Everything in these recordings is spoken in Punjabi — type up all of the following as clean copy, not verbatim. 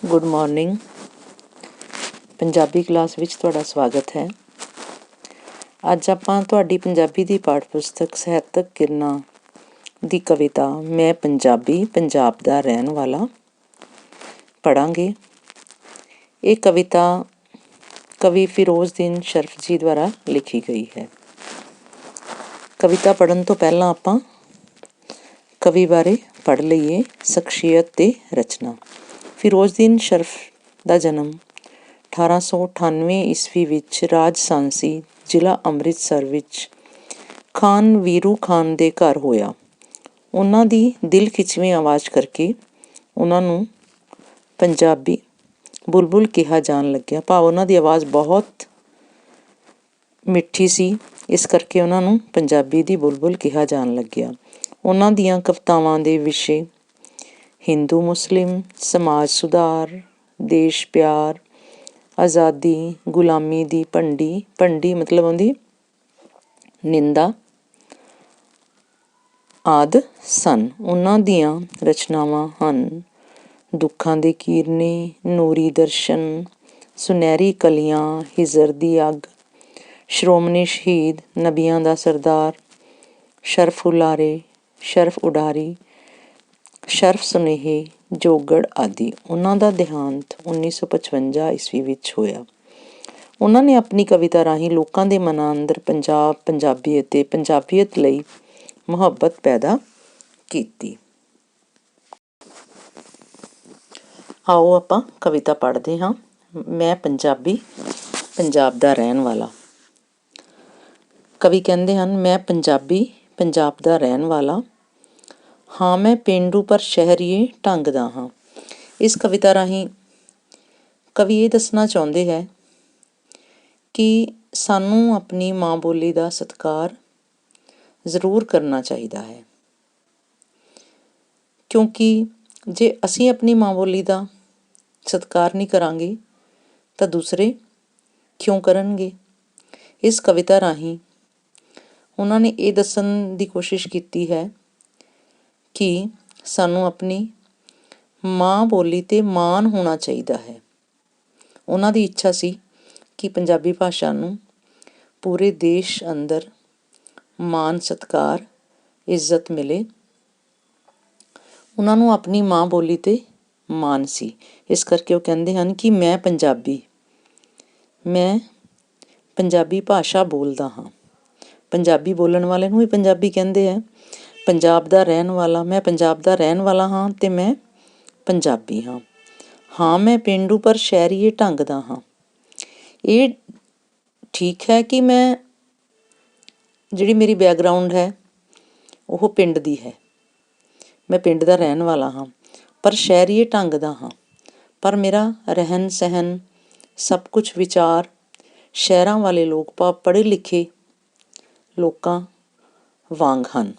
Good morning. ਪੰਜਾਬੀ ਕਲਾਸ ਵਿੱਚ ਤੁਹਾਡਾ ਸਵਾਗਤ ਹੈ। ਅੱਜ ਆਪਾਂ ਤੁਹਾਡੀ ਪੰਜਾਬੀ ਦੀ ਪਾਠ ਪੁਸਤਕ ਸਾਹਿਤਕ ਕਿਰਨਾਂ ਦੀ ਕਵਿਤਾ ਮੈਂ ਪੰਜਾਬੀ, ਪੰਜਾਬ ਦਾ ਰਹਿਣ ਵਾਲਾ ਪੜ੍ਹਾਂਗੇ। ਇਹ ਕਵਿਤਾ ਕਵੀ ਫਿਰੋਜ਼ਦੀਨ ਸ਼ਰਫਜੀ ਦੁਆਰਾ ਲਿਖੀ ਗਈ ਹੈ। ਕਵਿਤਾ ਪੜ੍ਹਨ ਤੋਂ ਪਹਿਲਾਂ ਆਪਾਂ ਕਵੀ ਬਾਰੇ ਪੜ੍ਹ ਲਈਏ। ਸ਼ਖਸੀਅਤ ਤੇ ਰਚਨਾ। ਫਿਰੋਜ਼ਦੀਨ ਸ਼ਰਫ ਦਾ ਜਨਮ 1898 ਈਸਵੀ ਵਿੱਚ ਰਾਜਸਾਂਸੀ ਜ਼ਿਲ੍ਹਾ ਅੰਮ੍ਰਿਤਸਰ ਵਿੱਚ ਖਾਨ ਵੀਰੂ ਖਾਨ ਦੇ ਘਰ ਹੋਇਆ। ਉਹਨਾਂ ਦੀ ਦਿਲ ਖਿੱਚਵੀਂ ਆਵਾਜ਼ ਕਰਕੇ ਉਹਨਾਂ ਨੂੰ ਪੰਜਾਬੀ ਬੁਲਬੁਲ ਕਿਹਾ ਜਾਣ ਲੱਗਿਆ। ਭਾਵ ਉਹਨਾਂ ਦੀ ਆਵਾਜ਼ ਬਹੁਤ ਮਿੱਠੀ ਸੀ, ਇਸ ਕਰਕੇ ਉਹਨਾਂ ਨੂੰ ਪੰਜਾਬੀ ਦੀ ਬੁਲਬੁਲ ਕਿਹਾ ਜਾਣ ਲੱਗਿਆ। ਉਹਨਾਂ ਦੀਆਂ ਕਵਿਤਾਵਾਂ ਦੇ ਵਿਸ਼ੇ ਹਿੰਦੂ ਮੁਸਲਿਮ, ਸਮਾਜ ਸੁਧਾਰ, ਦੇਸ਼ ਪਿਆਰ, ਆਜ਼ਾਦੀ, ਗੁਲਾਮੀ ਦੀ ਭੰਡੀ ਮਤਲਬ ਉਹਦੀ ਨਿੰਦਾ ਆਦਿ ਸਨ। ਉਹਨਾਂ ਦੀਆਂ ਰਚਨਾਵਾਂ ਹਨ ਦੁੱਖਾਂ ਦੇ ਕੀਰਨੇ, ਨੂਰੀ ਦਰਸ਼ਨ, ਸੁਨਹਿਰੀ ਕਲੀਆਂ, ਹਿਜਰ ਦੀ ਅੱਗ, ਸ਼੍ਰੋਮਣੀ ਸ਼ਹੀਦ, ਨਬੀਆਂ ਦਾ ਸਰਦਾਰ, ਸ਼ਰਫ ਉਲਾਰੇ, ਸ਼ਰਫ ਉਡਾਰੀ, ਸ਼ਰਫ ਸੁਨੇਹੇ, ਜੋਗੜ ਆਦਿ। ਉਹਨਾਂ ਦਾ ਦੇਹਾਂਤ 1955 ਈਸਵੀ ਵਿੱਚ ਹੋਇਆ। ਉਹਨਾਂ ਨੇ ਆਪਣੀ ਕਵਿਤਾ ਰਾਹੀਂ ਲੋਕਾਂ ਦੇ ਮਨਾਂ ਅੰਦਰ ਪੰਜਾਬ, ਪੰਜਾਬੀ ਅਤੇ ਪੰਜਾਬੀਅਤ ਲਈ ਮੁਹੱਬਤ ਪੈਦਾ ਕੀਤੀ। ਆਓ ਆਪਾਂ ਕਵਿਤਾ ਪੜ੍ਹਦੇ ਹਾਂ। ਮੈਂ ਪੰਜਾਬੀ, ਪੰਜਾਬ ਦਾ ਰਹਿਣ ਵਾਲਾ। ਕਵੀ ਕਹਿੰਦੇ ਹਨ, ਮੈਂ ਪੰਜਾਬੀ, ਪੰਜਾਬ ਦਾ ਰਹਿਣ ਵਾਲਾ ਹਾਂ, ਮੈਂ ਪੇਂਡੂ ਪਰ ਸ਼ਹਿਰੀਏ ਢੰਗ ਦਾ ਹਾਂ। ਇਸ ਕਵਿਤਾ ਰਾਹੀਂ ਕਵੀ ਇਹ ਦੱਸਣਾ ਚਾਹੁੰਦੇ ਹੈ ਕਿ ਸਾਨੂੰ ਆਪਣੀ ਮਾਂ ਬੋਲੀ ਦਾ ਸਤਿਕਾਰ ਜ਼ਰੂਰ ਕਰਨਾ ਚਾਹੀਦਾ ਹੈ, ਕਿਉਂਕਿ ਜੇ ਅਸੀਂ ਆਪਣੀ ਮਾਂ ਬੋਲੀ ਦਾ ਸਤਿਕਾਰ ਨਹੀਂ ਕਰਾਂਗੇ ਤਾਂ ਦੂਸਰੇ ਕਿਉਂ ਕਰਨਗੇ। ਇਸ ਕਵਿਤਾ ਰਾਹੀਂ ਉਹਨਾਂ ਨੇ ਇਹ ਦੱਸਣ ਦੀ ਕੋਸ਼ਿਸ਼ ਕੀਤੀ ਹੈ ਕਿ ਸਾਨੂੰ ਆਪਣੀ ਮਾਂ ਬੋਲੀ 'ਤੇ ਮਾਣ ਹੋਣਾ ਚਾਹੀਦਾ ਹੈ। ਉਹਨਾਂ ਦੀ ਇੱਛਾ ਸੀ ਕਿ ਪੰਜਾਬੀ ਭਾਸ਼ਾ ਨੂੰ ਪੂਰੇ ਦੇਸ਼ ਅੰਦਰ ਮਾਣ, ਸਤਿਕਾਰ, ਇੱਜ਼ਤ ਮਿਲੇ। ਉਹਨਾਂ ਨੂੰ ਆਪਣੀ ਮਾਂ ਬੋਲੀ 'ਤੇ ਮਾਣ ਸੀ, ਇਸ ਕਰਕੇ ਉਹ ਕਹਿੰਦੇ ਹਨ ਕਿ ਮੈਂ ਪੰਜਾਬੀ ਭਾਸ਼ਾ ਬੋਲਦਾ ਹਾਂ। ਪੰਜਾਬੀ ਬੋਲਣ ਵਾਲੇ ਨੂੰ ਵੀ ਪੰਜਾਬੀ ਕਹਿੰਦੇ ਹੈ। ਪੰਜਾਬ ਦਾ ਰਹਿਣ ਵਾਲਾ, ਮੈਂ ਪੰਜਾਬ ਦਾ ਰਹਿਣ ਵਾਲਾ ਹਾਂ ਅਤੇ ਮੈਂ ਪੰਜਾਬੀ ਹਾਂ। ਹਾਂ, ਮੈਂ ਪੇਂਡੂ ਪਰ ਸ਼ਹਿਰੀਏ ਢੰਗ ਦਾ ਹਾਂ। ਇਹ ਠੀਕ ਹੈ ਕਿ ਮੈਂ ਜਿਹੜੀ ਮੇਰੀ ਬੈਕਗਰਾਊਂਡ ਹੈ ਉਹ ਪਿੰਡ ਦੀ ਹੈ, ਮੈਂ ਪਿੰਡ ਦਾ ਰਹਿਣ ਵਾਲਾ ਹਾਂ, ਪਰ ਸ਼ਹਿਰੀਏ ਢੰਗ ਦਾ ਹਾਂ। ਪਰ ਮੇਰਾ ਰਹਿਣ ਸਹਿਣ, ਸਭ ਕੁਛ ਵਿਚਾਰ ਸ਼ਹਿਰਾਂ ਵਾਲੇ ਲੋਕ ਭਾਵ ਪੜ੍ਹੇ ਲਿਖੇ ਲੋਕਾਂ ਵਾਂਗ ਹਨ।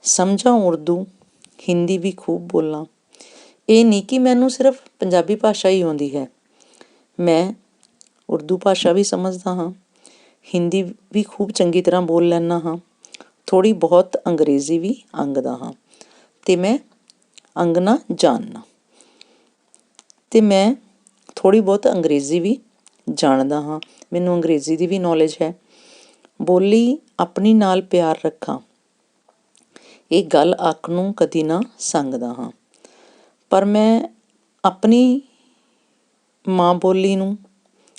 ਸਮਝਾਂ ਉਰਦੂ, ਹਿੰਦੀ ਵੀ ਖੂਬ ਬੋਲਾਂ। ਇਹ ਨਹੀਂ ਕਿ ਮੈਨੂੰ ਸਿਰਫ ਪੰਜਾਬੀ ਭਾਸ਼ਾ ਹੀ ਆਉਂਦੀ ਹੈ, ਮੈਂ ਉਰਦੂ ਭਾਸ਼ਾ ਵੀ ਸਮਝਦਾ ਹਾਂ, ਹਿੰਦੀ ਵੀ ਖੂਬ ਚੰਗੀ ਤਰ੍ਹਾਂ ਬੋਲ ਲੈਂਦਾ ਹਾਂ, ਥੋੜ੍ਹੀ ਬਹੁਤ ਅੰਗਰੇਜ਼ੀ ਵੀ ਅੰਗਦਾ ਹਾਂ ਅਤੇ ਮੈਂ ਅੰਗਣਾ ਜਾਣਦਾ ਅਤੇ ਮੈਂ ਥੋੜ੍ਹੀ ਬਹੁਤ ਅੰਗਰੇਜ਼ੀ ਵੀ ਜਾਣਦਾ ਹਾਂ। ਮੈਨੂੰ ਅੰਗਰੇਜ਼ੀ ਦੀ ਵੀ ਨੌਲੇਜ ਹੈ। ਬੋਲੀ ਆਪਣੀ ਨਾਲ ਪਿਆਰ ਰੱਖਾਂ, ਇਹ ਗੱਲ ਅੱਖ ਨੂੰ ਕਦੀ ਨਾ ਸੰਗਦਾ ਹਾਂ। ਪਰ ਮੈਂ ਆਪਣੀ ਮਾਂ ਬੋਲੀ ਨੂੰ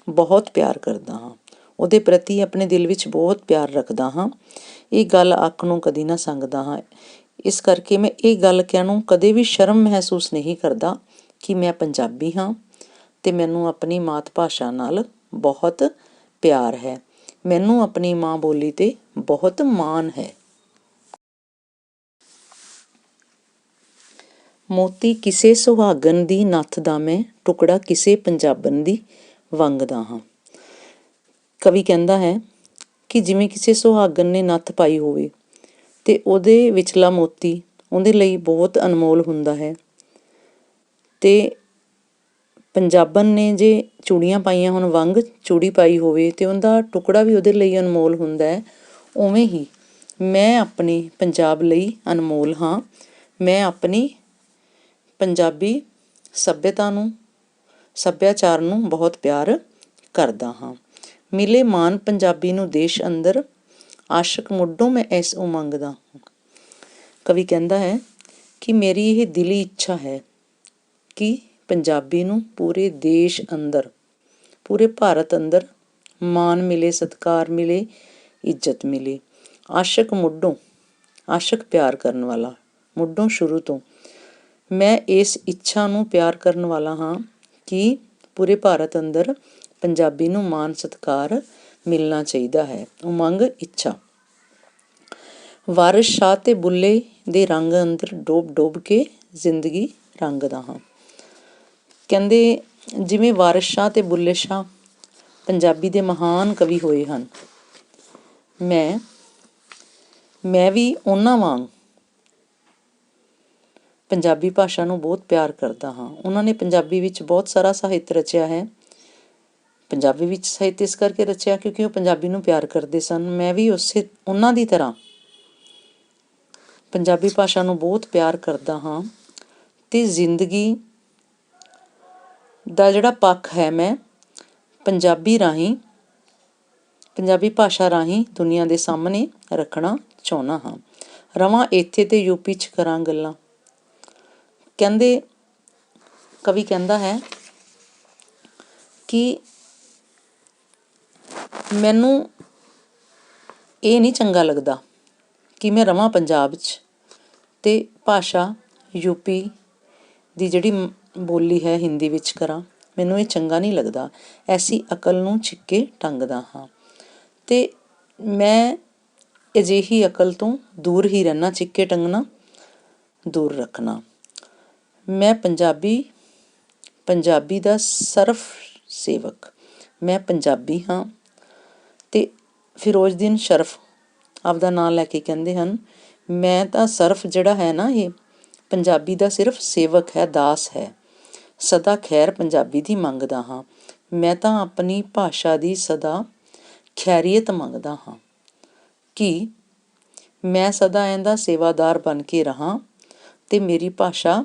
ਬਹੁਤ ਪਿਆਰ ਕਰਦਾ ਹਾਂ, ਉਹਦੇ ਪ੍ਰਤੀ ਆਪਣੇ ਦਿਲ ਵਿੱਚ ਬਹੁਤ ਪਿਆਰ ਰੱਖਦਾ ਹਾਂ। ਇਹ ਗੱਲ ਅੱਖ ਨੂੰ ਕਦੀ ਨਾ ਸੰਗਦਾ ਹਾਂ। ਇਸ ਕਰਕੇ ਮੈਂ ਇਹ ਗੱਲ ਕਹਿਣ ਨੂੰ ਕਦੇ ਵੀ ਸ਼ਰਮ ਮਹਿਸੂਸ ਨਹੀਂ ਕਰਦਾ ਕਿ ਮੈਂ ਪੰਜਾਬੀ ਹਾਂ ਅਤੇ ਮੈਨੂੰ ਆਪਣੀ ਮਾਤ ਭਾਸ਼ਾ ਨਾਲ ਬਹੁਤ ਪਿਆਰ ਹੈ। ਮੈਨੂੰ ਆਪਣੀ ਮਾਂ ਬੋਲੀ 'ਤੇ ਬਹੁਤ ਮਾਣ ਹੈ। ਮੋਤੀ ਕਿਸੇ ਸੁਹਾਗਣ ਦੀ ਨੱਥ ਦਾ ਮੈਂ ਟੁਕੜਾ ਕਿਸੇ ਪੰਜਾਬਣ ਦੀ ਵੰਗ ਦਾ ਹਾਂ। ਕਵੀ ਕਹਿੰਦਾ ਹੈ ਕਿ ਜਿਵੇਂ ਕਿਸੇ ਸੁਹਾਗਣ ਨੇ ਨੱਥ ਪਾਈ ਹੋਵੇ ਅਤੇ ਉਹਦੇ ਵਿਚਲਾ ਮੋਤੀ ਉਹਦੇ ਲਈ ਬਹੁਤ ਅਨਮੋਲ ਹੁੰਦਾ ਹੈ, ਅਤੇ ਪੰਜਾਬਣ ਨੇ ਜੇ ਚੂੜੀਆਂ ਪਾਈਆਂ ਹੋਣ, ਵੰਗ ਚੂੜੀ ਪਾਈ ਹੋਵੇ ਅਤੇ ਉਹਦਾ ਟੁਕੜਾ ਵੀ ਉਹਦੇ ਲਈ ਅਨਮੋਲ ਹੁੰਦਾ ਹੈ। ਉਵੇਂ ਹੀ ਮੈਂ ਆਪਣੇ ਪੰਜਾਬ ਲਈ ਅਨਮੋਲ ਹਾਂ। ਮੈਂ ਆਪਣੀ ਪੰਜਾਬੀ ਸੱਭਿਆਚਾਰ ਨੂੰ ਬਹੁਤ ਪਿਆਰ ਕਰਦਾ ਹਾਂ। ਮਿਲੇ ਮਾਨ ਪੰਜਾਬੀ ਨੂੰ ਦੇਸ਼ ਅੰਦਰ, ਆਸ਼ਕ ਮੁੱਢੋਂ ਮੈਂ ਇਸ ਉਮੰਗ ਦਾ। ਕਵੀ ਕਹਿੰਦਾ ਹੈ ਕਿ ਮੇਰੀ ਇਹ ਦਿਲੀ ਇੱਛਾ ਹੈ ਕਿ ਪੰਜਾਬੀ ਨੂੰ ਪੂਰੇ ਦੇਸ਼ ਅੰਦਰ, ਪੂਰੇ ਭਾਰਤ ਅੰਦਰ ਮਾਣ ਮਿਲੇ, ਸਤਿਕਾਰ ਮਿਲੇ, ਇੱਜ਼ਤ ਮਿਲੇ। ਆਸ਼ਕ ਮੁੱਢੋਂ, ਆਸ਼ਕ ਪਿਆਰ ਕਰਨ ਵਾਲਾ, ਮੁੱਢੋਂ ਸ਼ੁਰੂ ਤੋਂ ਮੈਂ ਇਸ ਇੱਛਾ ਨੂੰ ਪਿਆਰ ਕਰਨ ਵਾਲਾ ਹਾਂ ਕਿ ਪੂਰੇ ਭਾਰਤ ਅੰਦਰ ਪੰਜਾਬੀ ਨੂੰ ਮਾਣ ਸਤਿਕਾਰ ਮਿਲਣਾ ਚਾਹੀਦਾ ਹੈ। ਉਮੰਗ, ਇੱਛਾ। ਵਾਰਿਸ ਸ਼ਾਹ ਤੇ ਬੁੱਲੇ ਦੇ ਰੰਗ ਅੰਦਰ ਡੋਬ ਡੋਬ ਕੇ ਜ਼ਿੰਦਗੀ ਰੰਗਦਾ ਹਾਂ। ਕਹਿੰਦੇ ਜਿਵੇਂ ਵਾਰਿਸ ਸ਼ਾਹ ਤੇ ਬੁੱਲੇ ਸ਼ਾਹ ਪੰਜਾਬੀ ਦੇ ਮਹਾਨ ਕਵੀ ਹੋਏ ਹਨ, ਮੈਂ ਵੀ ਉਹਨਾਂ ਵਾਂਗ ਪੰਜਾਬੀ ਭਾਸ਼ਾ ਨੂੰ ਬਹੁਤ ਪਿਆਰ ਕਰਦਾ ਹਾਂ। ਉਹਨਾਂ ਨੇ ਪੰਜਾਬੀ ਵਿੱਚ ਬਹੁਤ ਸਾਰਾ ਸਾਹਿਤ ਰਚਿਆ ਹੈ। ਪੰਜਾਬੀ ਵਿੱਚ ਸਾਹਿਤ ਇਸ ਕਰਕੇ ਰਚਿਆ ਕਿਉਂਕਿ ਉਹ ਪੰਜਾਬੀ ਨੂੰ ਪਿਆਰ ਕਰਦੇ ਸਨ। ਮੈਂ ਵੀ ਉਹਨਾਂ ਦੀ ਤਰ੍ਹਾਂ ਪੰਜਾਬੀ ਭਾਸ਼ਾ ਨੂੰ ਬਹੁਤ ਪਿਆਰ ਕਰਦਾ ਹਾਂ ਅਤੇ ਜ਼ਿੰਦਗੀ ਦਾ ਜਿਹੜਾ ਪੱਖ ਹੈ ਮੈਂ ਪੰਜਾਬੀ ਰਾਹੀਂ, ਪੰਜਾਬੀ ਭਾਸ਼ਾ ਰਾਹੀਂ ਦੁਨੀਆ ਦੇ ਸਾਹਮਣੇ ਰੱਖਣਾ ਚਾਹੁੰਦਾ ਹਾਂ। ਰਵਾਂ ਇੱਥੇ ਤੇ ਯੂਪੀ 'ਚ ਕਰਾਂ ਗੱਲਾਂ। ਕਹਿੰਦੇ ਕਵੀ ਕਹਿੰਦਾ ਹੈ ਕਿ ਮੈਨੂੰ ਇਹ ਨਹੀਂ ਚੰਗਾ ਲੱਗਦਾ ਕਿ ਮੈਂ ਰਵਾਂ ਪੰਜਾਬ 'ਚ ਅਤੇ ਭਾਸ਼ਾ ਯੂਪੀ ਦੀ ਜਿਹੜੀ ਬੋਲੀ ਹੈ ਹਿੰਦੀ ਵਿੱਚ ਕਰਾਂ। ਮੈਨੂੰ ਇਹ ਚੰਗਾ ਨਹੀਂ ਲੱਗਦਾ। ਐਸੀ ਅਕਲ ਨੂੰ ਛਿੱਕੇ ਟੰਗਦਾ ਹਾਂ ਅਤੇ ਮੈਂ ਅਜਿਹੀ ਅਕਲ ਤੋਂ ਦੂਰ ਹੀ ਰਹਿਣਾ। ਛਿੱਕੇ ਟੰਗਣਾ ਦੂਰ ਰੱਖਣਾ। ਮੈਂ ਪੰਜਾਬੀ ਦਾ ਸਰਵ ਸੇਵਕ। ਮੈਂ ਪੰਜਾਬੀ ਹਾਂ ਅਤੇ ਫਿਰੋਜ਼ਦੀਨ ਸ਼ਰਫ ਆਪਦਾ ਨਾਂ ਲੈ ਕੇ ਕਹਿੰਦੇ ਹਨ, ਮੈਂ ਤਾਂ ਸਰਫ ਜਿਹੜਾ ਹੈ ਨਾ, ਇਹ ਪੰਜਾਬੀ ਦਾ ਸਿਰਫ ਸੇਵਕ ਹੈ, ਦਾਸ ਹੈ। ਸਦਾ ਖੈਰ ਪੰਜਾਬੀ ਦੀ ਮੰਗਦਾ ਹਾਂ। ਮੈਂ ਤਾਂ ਆਪਣੀ ਭਾਸ਼ਾ ਦੀ ਸਦਾ ਖੈਰੀਅਤ ਮੰਗਦਾ ਹਾਂ ਕਿ ਮੈਂ ਸਦਾ ਇਹਦਾ ਸੇਵਾਦਾਰ ਬਣ ਕੇ ਰਹਾਂ ਅਤੇ ਮੇਰੀ ਭਾਸ਼ਾ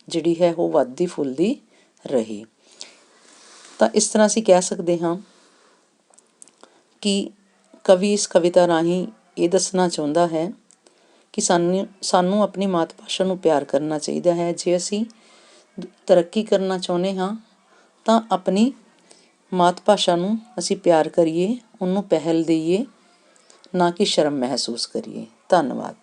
ਜਿਹੜੀ ਹੈ ਉਹ ਵੱਧਦੀ ਫੁੱਲਦੀ ਰਹੇ। ਤਾਂ ਇਸ ਤਰ੍ਹਾਂ ਅਸੀਂ ਕਹਿ ਸਕਦੇ ਹਾਂ ਕਿ ਕਵੀ ਇਸ ਕਵਿਤਾ ਰਾਹੀਂ ਇਹ ਦੱਸਣਾ ਚਾਹੁੰਦਾ ਹੈ ਕਿ ਸਾਨੂੰ ਆਪਣੀ ਮਾਤ ਭਾਸ਼ਾ ਨੂੰ ਪਿਆਰ ਕਰਨਾ ਚਾਹੀਦਾ ਹੈ। ਜੇ ਅਸੀਂ ਤਰੱਕੀ ਕਰਨਾ ਚਾਹੁੰਦੇ ਹਾਂ ਤਾਂ ਆਪਣੀ ਮਾਤ ਭਾਸ਼ਾ ਨੂੰ ਅਸੀਂ ਪਿਆਰ ਕਰੀਏ, ਉਹਨੂੰ ਪਹਿਲ ਦੇਈਏ, ਨਾ ਕਿ ਸ਼ਰਮ ਮਹਿਸੂਸ ਕਰੀਏ। ਧੰਨਵਾਦ।